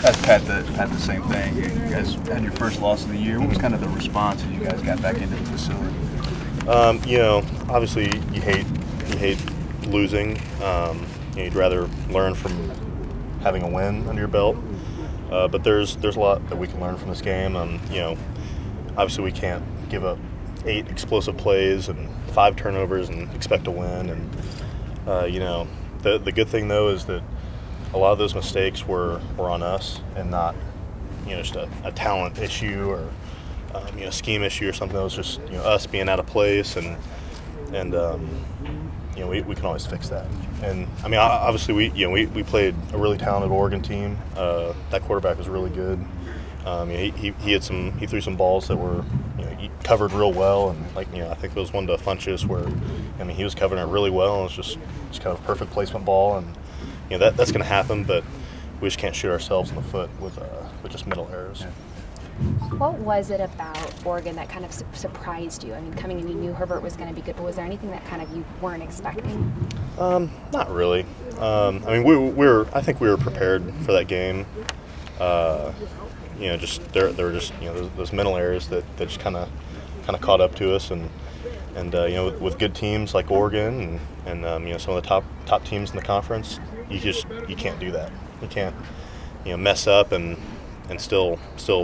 Asked Pat the same thing. You guys had your first loss of the year. What was kind of the response as you guys got back into the facility? Obviously you hate losing. You'd rather learn from having a win under your belt. But there's a lot that we can learn from this game. Obviously we can't give up 8 explosive plays and 5 turnovers and expect to win. And the good thing though is that a lot of those mistakes were on us and not just a talent issue or scheme issue or something. That was just us being out of place and we can always fix that. And I mean, obviously we played a really talented Oregon team. That quarterback was really good. He threw some balls that were he covered real well, and I think it was one to Funchess where he was covering it really well, and it was just kind of perfect placement ball, and that's going to happen, but we just can't shoot ourselves in the foot with just middle errors. Yeah. What was it about Oregon that kind of surprised you? I mean, coming in, you knew Herbert was going to be good, but was there anything that kind of you weren't expecting? Not really. I think we were prepared for that game. Just there were just those mental errors that just kind of caught up to us, and with good teams like Oregon and some of the top teams in the conference, you can't do that. You can't mess up and still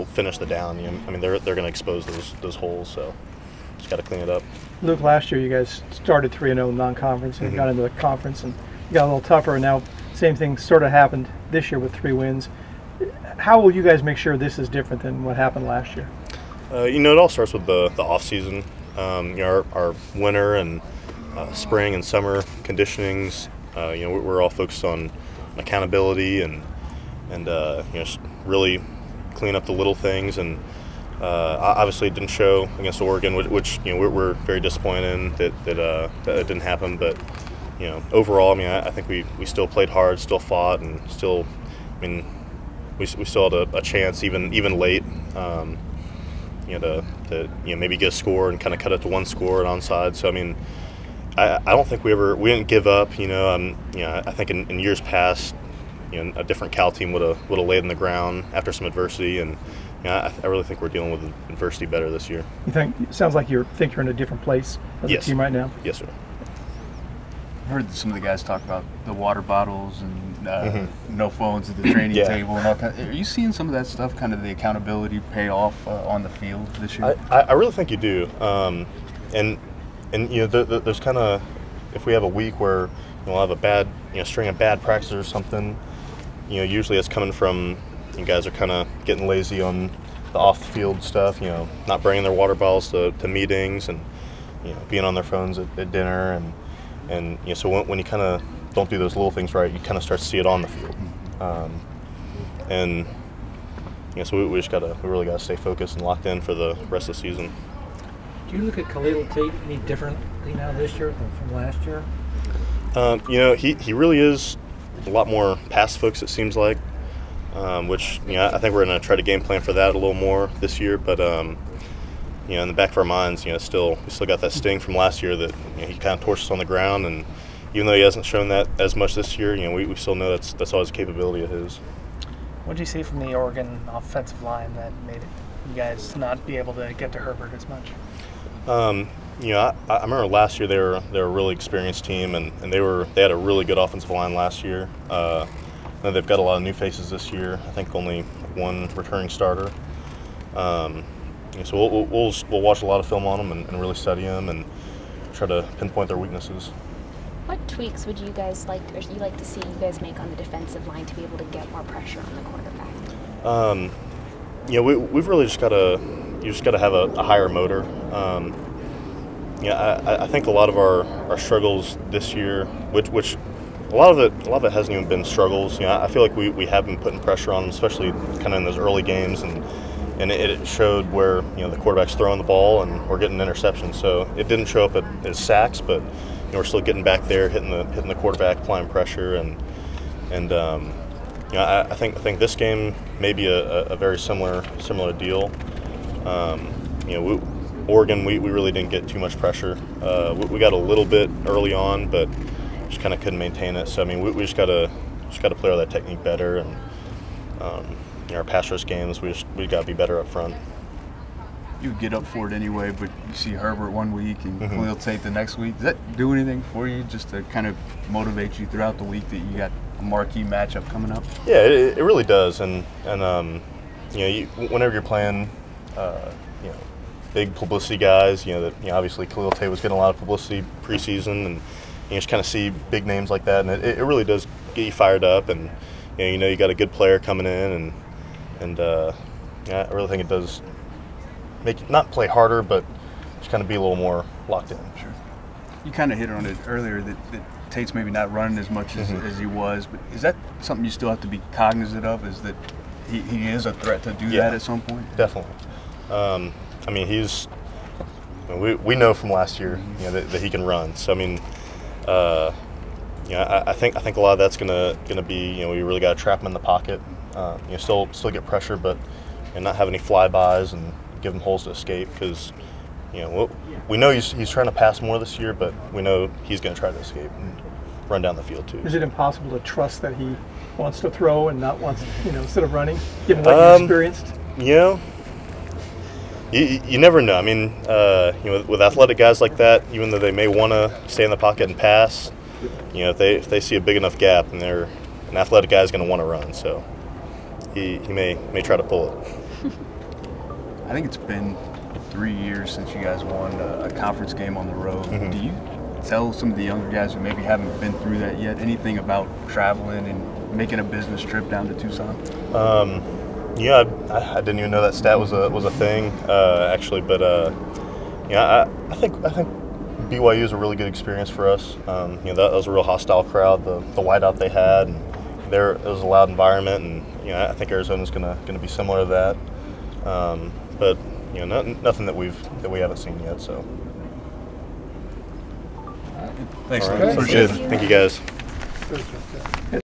finish the down. They're going to expose those holes, so just got to clean it up. Luke, last year you guys started 3-0 non-conference and got into the conference and got a little tougher, and now same thing sort of happened this year with 3 wins. How will you guys make sure this is different than what happened last year? It all starts with the off season. Our winter and spring and summer conditionings. We're all focused on accountability and just really clean up the little things. And obviously it didn't show against Oregon, which we're very disappointed in that it didn't happen. But overall, I think we still played hard, still fought, and still, we still had a chance even late. To maybe get a score and kind of cut it to 1 score at onside. So I don't think we didn't give up. I think in years past, a different Cal team would have laid in the ground after some adversity, and I really think we're dealing with adversity better this year. You think? It sounds like you're in a different place as a team right now. Yes, sir. I've heard some of the guys talk about the water bottles and no phones at the training table and all kind. Are you seeing some of that stuff, kind of the accountability pay off on the field this year? I really think you do. There's kind of, if we have a week where we'll have a bad string of bad practices or something, usually it's coming from guys are kind of getting lazy on the off the field stuff. Not bringing their water bottles to meetings and being on their phones at dinner and so when you kind of don't do those little things right, you kind of start to see it on the field. So we really got to stay focused and locked in for the rest of the season. Do you look at Khalil Tate any differently now this year than from last year? He really is a lot more pass focused, it seems like, which I think we're going to try to game plan for that a little more this year. But in the back of our minds, we still got that sting from last year that he kind of torched us on the ground, and even though he hasn't shown that as much this year, we still know that's always a capability of his. What did you see from the Oregon offensive line that made you guys not be able to get to Herbert as much? I remember last year they were a really experienced team, and they had a really good offensive line last year. They've got a lot of new faces this year. I think only 1 returning starter. So we'll watch a lot of film on them and really study them and try to pinpoint their weaknesses. What tweaks would you guys like to see you guys make on the defensive line to be able to get more pressure on the quarterback? We've really just got to have a higher motor. I think a lot of our struggles this year, which a lot of it hasn't even been struggles. I feel like we have been putting pressure on them, especially kind of in those early games, and it showed where the quarterback's throwing the ball and we're getting interceptions. So it didn't show up as sacks, but we're still getting back there, hitting the quarterback, applying pressure, and I think this game may be a very similar deal. Oregon, we really didn't get too much pressure. We got a little bit early on, but just kind of couldn't maintain it. So we just got to play all that technique better, and Our pass rush games, we got to be better up front. You get up for it anyway, but you see Herbert one week and Khalil Tate the next week. Does that do anything for you, just to kind of motivate you throughout the week that you got a marquee matchup coming up? Yeah, it really does, and whenever you're playing, big publicity guys, obviously Khalil Tate was getting a lot of publicity preseason, and you just kind of see big names like that, and it really does get you fired up, and you got a good player coming in, and I really think it does make you not play harder, but just kind of be a little more locked in. Sure. You kind of hit on it earlier that Tate's maybe not running as much as he was, but is that something you still have to be cognizant of? Is that he is a threat to do that at some point? Definitely. I mean, we know from last year, that he can run. So I mean, I think a lot of that's gonna be, we really got to trap him in the pocket. Still get pressure, but not have any flybys and give him holes to escape, because we know he's trying to pass more this year, but we know he's going to try to escape and run down the field too. Is it impossible to trust that he wants to throw and not wants, instead of running, given what you experienced? You never know. I mean, with athletic guys like that, even though they may want to stay in the pocket and pass, if they see a big enough gap, and an athletic guy is going to want to run, so he may try to pull it. I think it's been 3 years since you guys won a conference game on the road. Do you tell some of the younger guys who maybe haven't been through that yet anything about traveling and making a business trip down to Tucson? I didn't even know that stat was a thing, actually. But I think BYU is a really good experience for us. That was a real hostile crowd. The whiteout they had, and it was a loud environment, and I think Arizona's gonna be similar to that. But nothing that we haven't seen yet. So. Thanks. All right. Appreciate it. Thank you, guys.